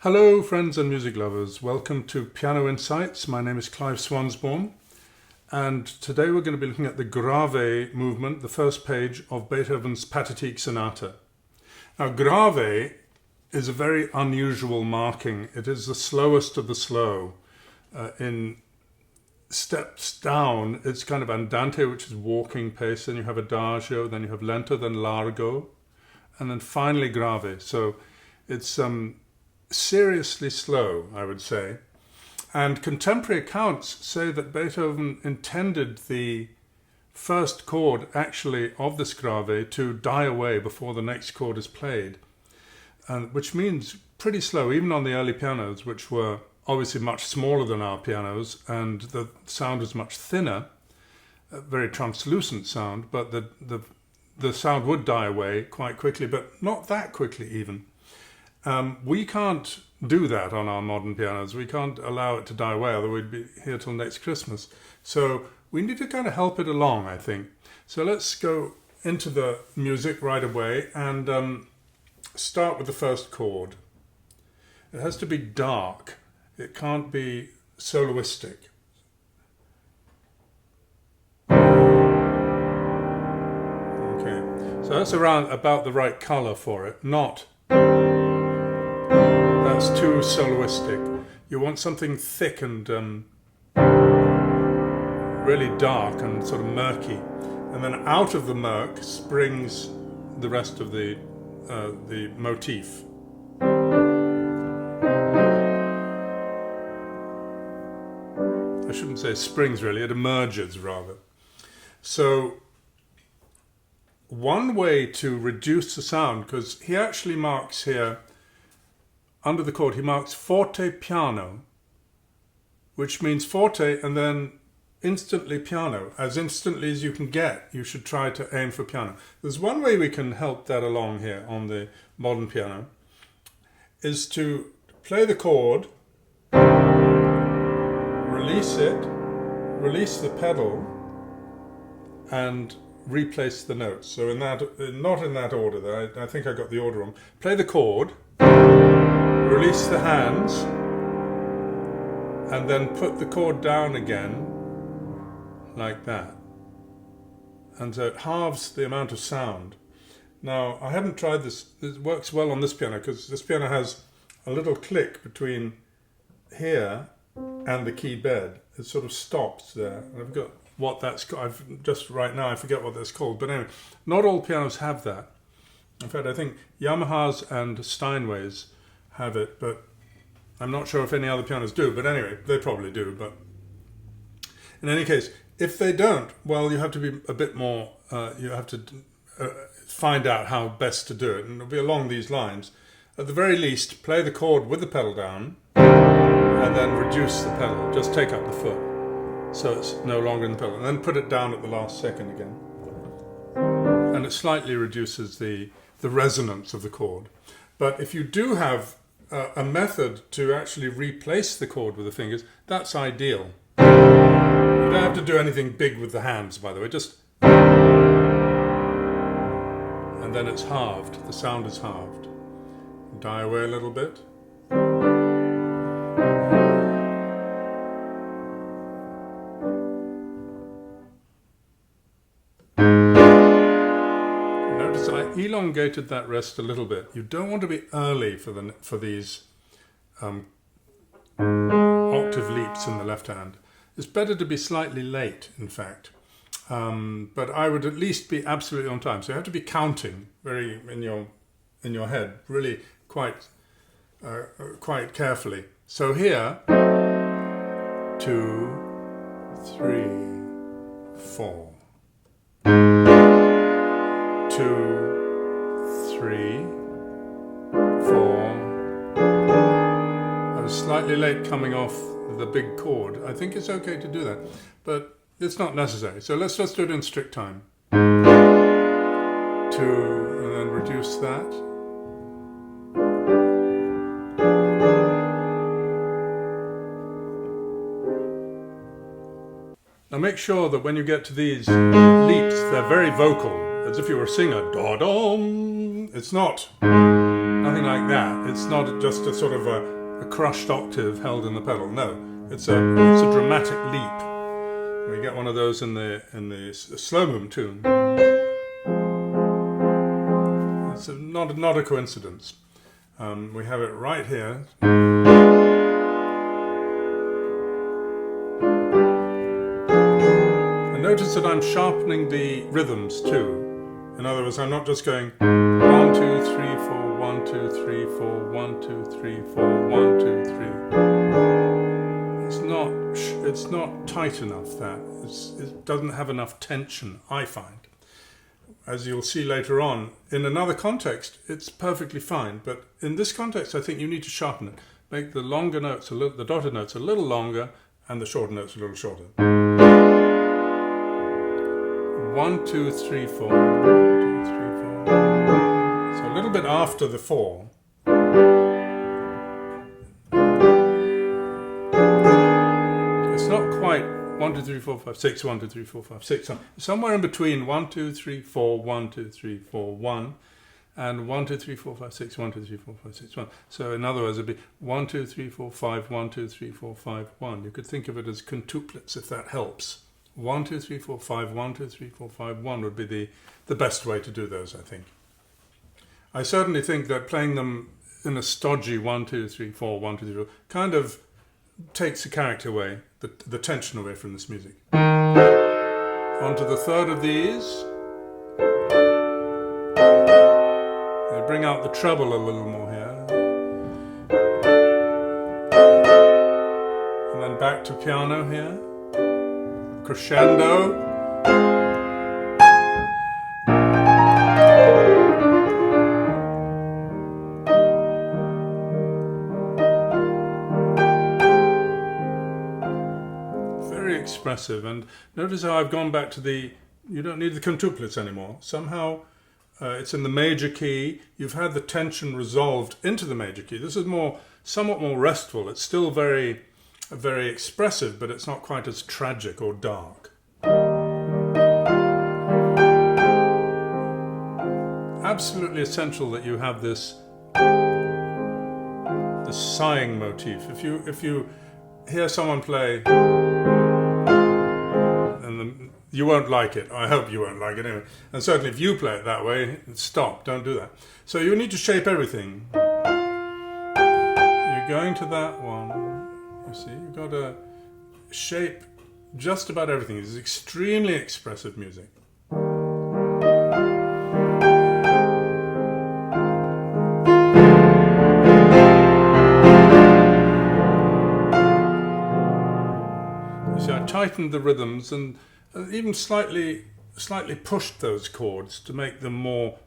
Hello friends and music lovers, welcome to Piano Insights. My name is Clive Swansbourne and today we're going to be looking at the Grave movement, the first page of Beethoven's Pathetique Sonata. Now Grave is a very unusual marking. It is the slowest of the slow. In steps down it's kind of andante, which is walking pace, then you have adagio, then you have lento, then largo, and then finally grave. So it's seriously slow, I would say. And contemporary accounts say that Beethoven intended the first chord actually of this grave to die away before the next chord is played, which means pretty slow, even on the early pianos, which were obviously much smaller than our pianos, and the sound was much thinner, a very translucent sound, but the sound would die away quite quickly, but not that quickly even. We can't do that on our modern pianos. We can't allow it to die away, otherwise we'd be here till next Christmas. So we need to kind of help it along, I think. So let's go into the music right away and start with the first chord. It has to be dark. It can't be soloistic. Okay, so that's about the right color for it, not... That's too soloistic. You want something thick and really dark and sort of murky, and then out of the murk springs the rest of the motif. I shouldn't say springs really, it emerges rather. So one way to reduce the sound, because he actually marks here under the chord, he marks forte piano, which means forte and then instantly piano. As instantly as you can get, you should try to aim for piano. There's one way we can help that along here on the modern piano, is to play the chord, release it, release the pedal, and replace the notes. So in that, not in that order though, I think I got the order wrong. Play the chord, release the hands, and then put the chord down again, like that. And so it halves the amount of sound. Now, I haven't tried this. It works well on this piano, because this piano has a little click between here and the key bed. It sort of stops there. And I've got what that's called. Just right now, I forget what that's called. But anyway, not all pianos have that. In fact, I think Yamahas and Steinways have it, but I'm not sure if any other pianos do, but anyway, they probably do. But in any case, if they don't, well, you have to be a bit more, you have to find out how best to do it, and it'll be along these lines. At the very least, play the chord with the pedal down, and then reduce the pedal, just take up the foot, so it's no longer in the pedal, and then put it down at the last second again. And it slightly reduces the resonance of the chord. But if you do have a method to actually replace the chord with the fingers, that's ideal. You don't have to do anything big with the hands, by the way, just... And then it's halved, the sound is halved. Die away a little bit. Notice I elongated that rest a little bit. You don't want to be early for these octave leaps in the left hand. It's better to be slightly late, in fact. But I would at least be absolutely on time. So you have to be counting very in your head, really quite carefully. So here, 2, 3, 4. 2, 3, 4. I was slightly late coming off the big chord. I think it's okay to do that, but it's not necessary. So let's just do it in strict time. 2, and then reduce that. Now make sure that when you get to these leaps, they're very vocal, as if you were a singer. Da-dum. It's not. Nothing like that. It's not just a sort of a crushed octave held in the pedal. No, it's a dramatic leap. We get one of those in the slow movement too. It's not a coincidence. We have it right here. And notice that I'm sharpening the rhythms too. In other words, I'm not just going 1, 2, 3, 4, 1, 2, 3, 4, 1, 2, 3, 4, 1, 2, 3. It's not tight enough. It doesn't have enough tension, I find. As you'll see later on, in another context, it's perfectly fine. But in this context, I think you need to sharpen it. Make the longer notes, the dotted notes a little longer, and the shorter notes a little shorter. 1, 2, 3, 4. 1, 2, 3, 4. So a little bit after the 4. It's not quite 1, 2, 3, 4, 5, 6, 1, 2, 3, 4, 5, 6. Somewhere in between 1, 2, 3, 4, 1, 2, 3, 4, 1 and 1, 2, 3, 4, 5, 6, 1, 2, 3, 4, 5, 6, 1. So in other words, it'd be 1, 2, 3, 4, 5, 1, 2, 3, 4, 5, 1. You could think of it as quintuplets if that helps. 1, 2, 3, 4, 5, 1, 2, 3, 4, 5, 1 would be the best way to do those, I think. I certainly think that playing them in a stodgy 1, 2, 3, 4, 1, 2, 3, 4 kind of takes the character away, the tension away from this music. On to the third of these. They bring out the treble a little more here. And then back to piano here. Crescendo. Very expressive. And notice how I've gone back to you don't need the quintuplets anymore. Somehow it's in the major key. You've had the tension resolved into the major key. This is somewhat more restful. It's still very expressive, but it's not quite as tragic or dark. Absolutely essential that you have this sighing motif. If you hear someone play, and you won't like it. I hope you won't like it anyway. And certainly if you play it that way, stop. Don't do that. So you need to shape everything. You're going to that one. You see, you've got to shape just about everything. It's extremely expressive music. You see, I tightened the rhythms and even slightly pushed those chords to make them more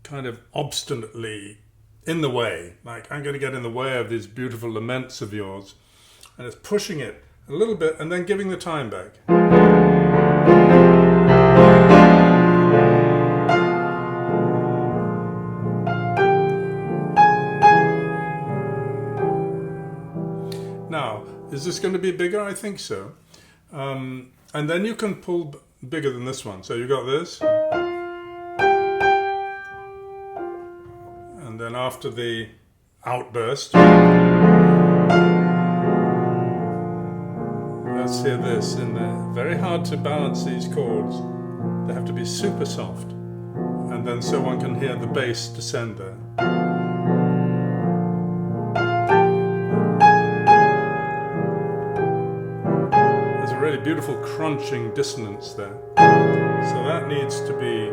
kind of obstinately in the way. Like, I'm going to get in the way of these beautiful laments of yours. And it's pushing it a little bit and then giving the time back. Now, is this going to be bigger? I think so. And then you can pull bigger than this one. So you got this. And then after the outburst, let's hear this in there. Very hard to balance these chords. They have to be super soft. And then so one can hear the bass descend there. There's a really beautiful crunching dissonance there. So that needs to be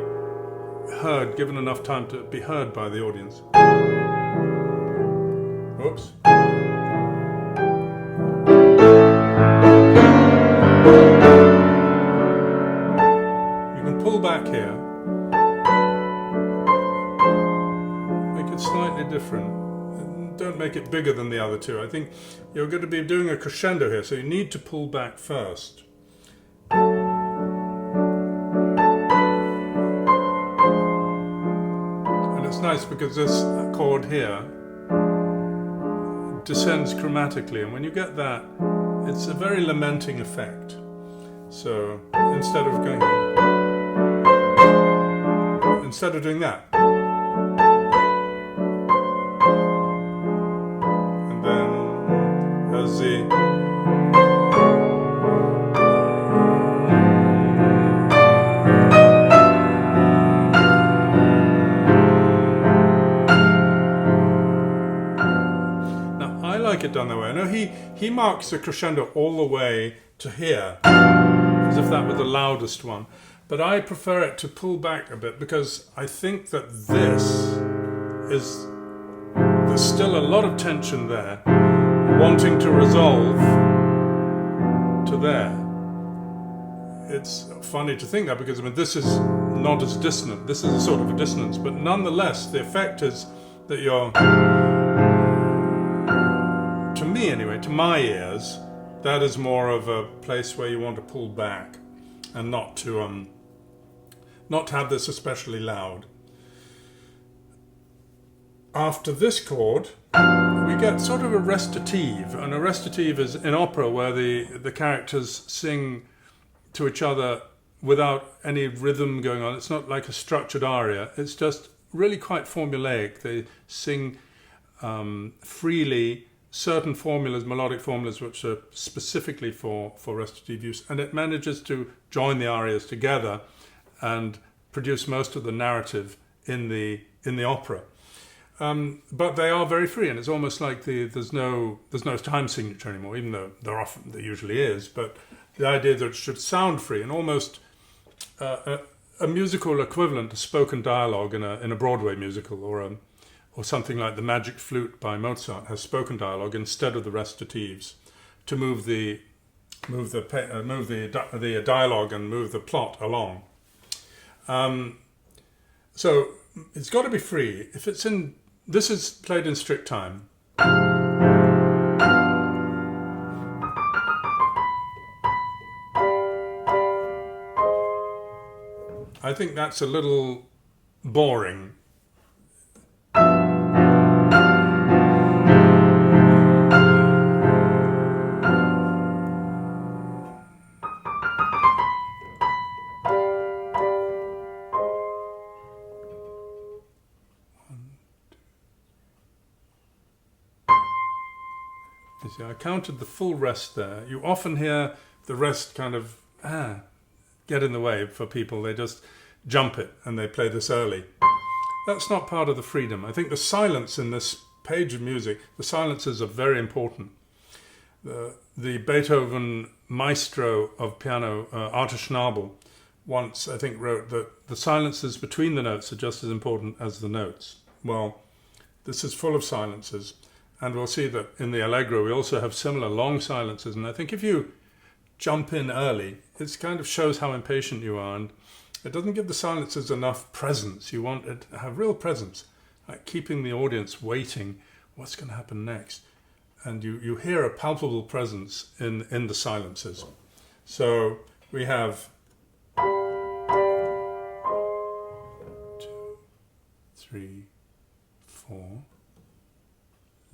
heard, given enough time to be heard by the audience. Oops. Pull back here, make it slightly different. Don't make it bigger than the other two. I think you're going to be doing a crescendo here, so you need to pull back first. And it's nice because this chord here descends chromatically, and when you get that, it's a very lamenting effect. So instead of doing that, is the... Now, I like it done that way. I know he marks the crescendo all the way to here, as if that were the loudest one. But I prefer it to pull back a bit because I think that there's still a lot of tension there, wanting to resolve to there. It's funny to think that because I mean this is not as dissonant. This is a sort of a dissonance, but nonetheless the effect is that you're, to me anyway, to my ears, that is more of a place where you want to pull back and not to have this especially loud. After this chord, we get sort of a recitative, and a recitative is in opera where the characters sing to each other without any rhythm going on. It's not like a structured aria. It's just really quite formulaic. They sing freely certain formulas, melodic formulas, which are specifically for recitative use, and it manages to join the arias together and produce most of the narrative in the opera. But they are very free, and it's almost like there's no time signature anymore, even though there usually is. But the idea that it should sound free, and almost a musical equivalent to spoken dialogue in a Broadway musical, or something like The Magic Flute by Mozart has spoken dialogue instead of the recitatives to move the dialogue and move the plot along. So it's got to be free. If it's in, this is played in strict time. I think that's a little boring. You see, I counted the full rest there. You often hear the rest kind of get in the way for people. They just jump it and they play this early. That's not part of the freedom. I think the silence in this page of music, the silences are very important. The Beethoven maestro of piano, Arthur Schnabel, once I think wrote that the silences between the notes are just as important as the notes. Well, this is full of silences. And we'll see that in the Allegro we also have similar long silences. And I think if you jump in early, it kind of shows how impatient you are. And it doesn't give the silences enough presence. You want it to have real presence, like keeping the audience waiting. What's going to happen next? And you hear a palpable presence in the silences. So we have 2, 3, 4.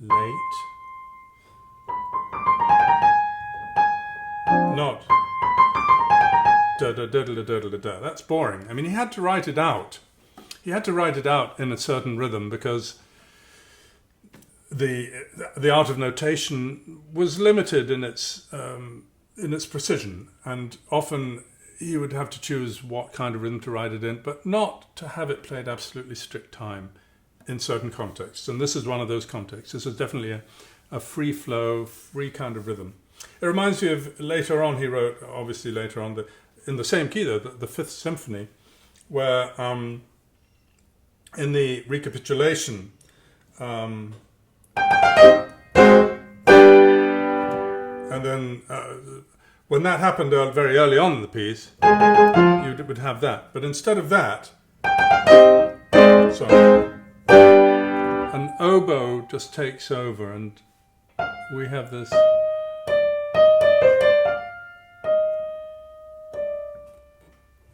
Late, not da da da da da da da da. That's boring. I mean, he had to write it out. He had to write it out in a certain rhythm because the art of notation was limited in its precision, and often he would have to choose what kind of rhythm to write it in, but not to have it played absolutely strict time in certain contexts. And this is one of those contexts. This is definitely a free flow, free kind of rhythm. It reminds me of later on, he wrote, obviously later on, in the same key though, the Fifth Symphony, where in the recapitulation, and then when that happened very early on in the piece, you would have that. But instead of that, an oboe just takes over, and we have this.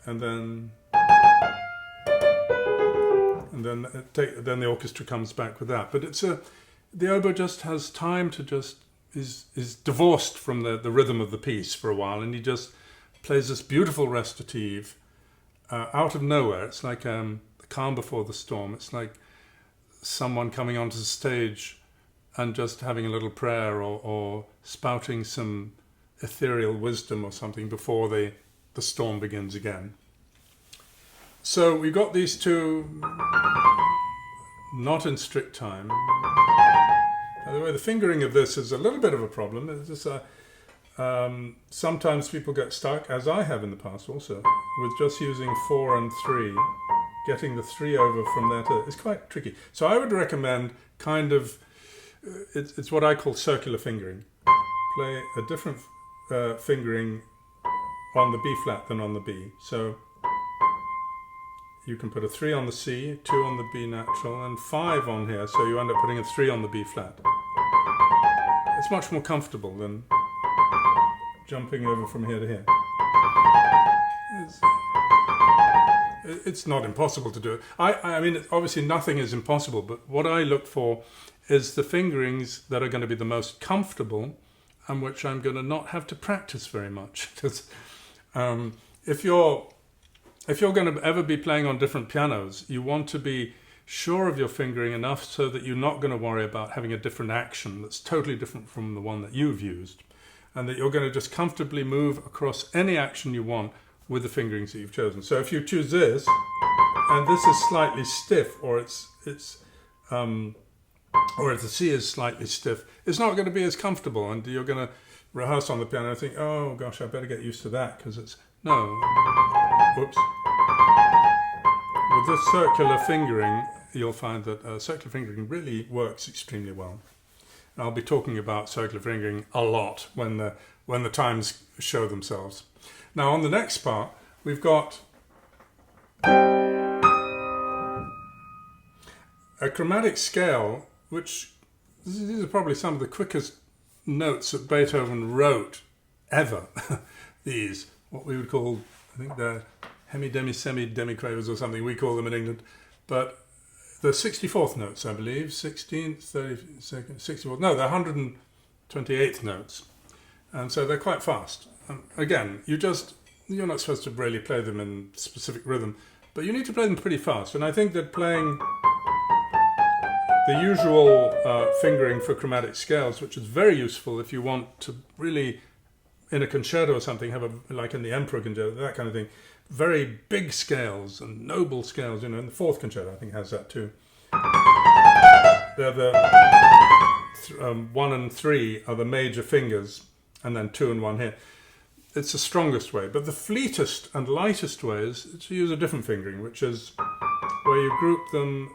And then the orchestra comes back with that. But the oboe just has time to is divorced from the rhythm of the piece for a while, and he just plays this beautiful recitative out of nowhere. It's like the calm before the storm. It's like someone coming onto the stage and just having a little prayer or spouting some ethereal wisdom or something before the storm begins again. So we've got these two not in strict time. By the way, the fingering of this is a little bit of a problem. It's just sometimes people get stuck, as I have in the past also, with just using 4 and 3. Getting the 3 over from there to it's quite tricky. So I would recommend kind of, it's what I call circular fingering. Play a different fingering on the B flat than on the B. So you can put a 3 on the C, 2 on the B natural, and 5 on here. So you end up putting a 3 on the B flat. It's much more comfortable than jumping over from here to here. It's not impossible to do it. I mean, obviously nothing is impossible, but what I look for is the fingerings that are going to be the most comfortable and which I'm going to not have to practice very much. Because if you're going to ever be playing on different pianos, you want to be sure of your fingering enough so that you're not going to worry about having a different action that's totally different from the one that you've used, and that you're going to just comfortably move across any action you want with the fingerings that you've chosen. So if you choose this, and this is slightly stiff, or if the C is slightly stiff, it's not going to be as comfortable, and you're going to rehearse on the piano and think, oh gosh, I better get used to that, because it's, no, whoops. With this circular fingering, you'll find that circular fingering really works extremely well. And I'll be talking about circular fingering a lot when the times show themselves. Now on the next part, we've got a chromatic scale, which these are probably some of the quickest notes that Beethoven wrote ever. These, what we would call, I think they're demi-quavers or something, we call them in England, but the 64th notes, I believe, 16th, 32nd, 64th, no, they're 128th notes, and so they're quite fast. Again, you're not supposed to really play them in specific rhythm, but you need to play them pretty fast. And I think that playing the usual fingering for chromatic scales, which is very useful if you want to really, in a concerto or something, have like in the Emperor concerto, that kind of thing, very big scales and noble scales, in the 4th concerto I think has that too. They're the 1 and 3 are the major fingers, and then 2 and 1 here. It's the strongest way, but the fleetest and lightest way is to use a different fingering, which is where you group them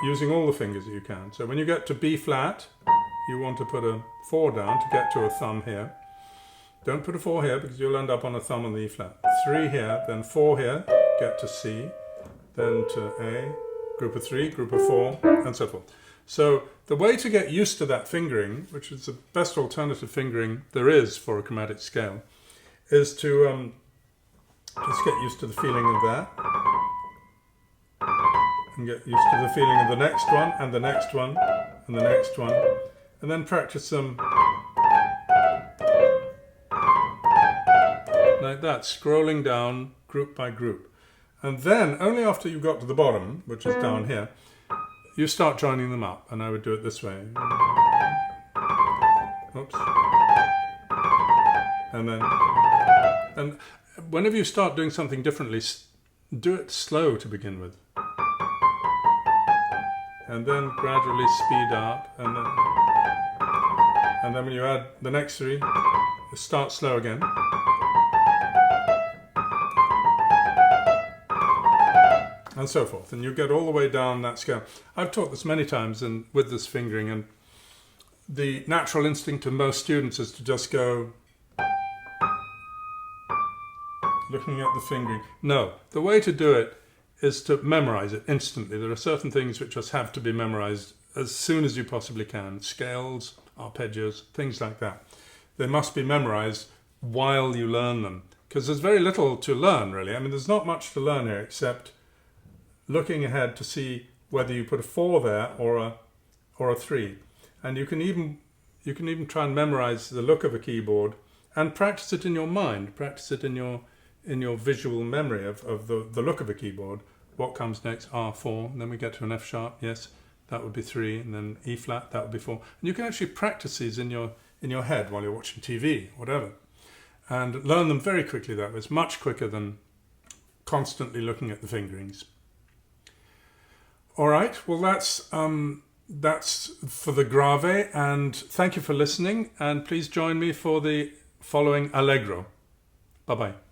using all the fingers that you can. So when you get to B flat, you want to put a 4 down to get to a thumb here. Don't put a 4 here because you'll end up on a thumb on the E flat. 3 here, then 4 here, get to C, then to A, group of 3, group of 4, and so forth. So the way to get used to that fingering, which is the best alternative fingering there is for a chromatic scale, is to just get used to the feeling of that, and get used to the feeling of the next one, and the next one, and the next one, and then practice them like that, scrolling down group by group. And then, only after you got to the bottom, which is down here, you start joining them up, and I would do it this way. Oops. And whenever you start doing something differently, do it slow to begin with. And then gradually speed up, and then when you add the next 3, you start slow again. And so forth, and you get all the way down that scale. I've taught this many times with this fingering, and the natural instinct of most students is to just go looking at the fingering. No, the way to do it is to memorize it instantly. There are certain things which just have to be memorized as soon as you possibly can. Scales, arpeggios, things like that. They must be memorized while you learn them, because there's very little to learn, really. I mean, there's not much to learn here except looking ahead to see whether you put a 4 there or a 3. And you can even try and memorize the look of a keyboard and practice it in your mind, practice it in your visual memory of the look of a keyboard. What comes next? R4, and then we get to an F sharp, yes. that would be 3, and then E flat, that would be 4. And you can actually practice these in your head while you're watching TV, whatever, and learn them very quickly that way. It's much quicker than constantly looking at the fingerings. All right, well that's for the grave, and thank you for listening, and please join me for the following Allegro. Bye-bye.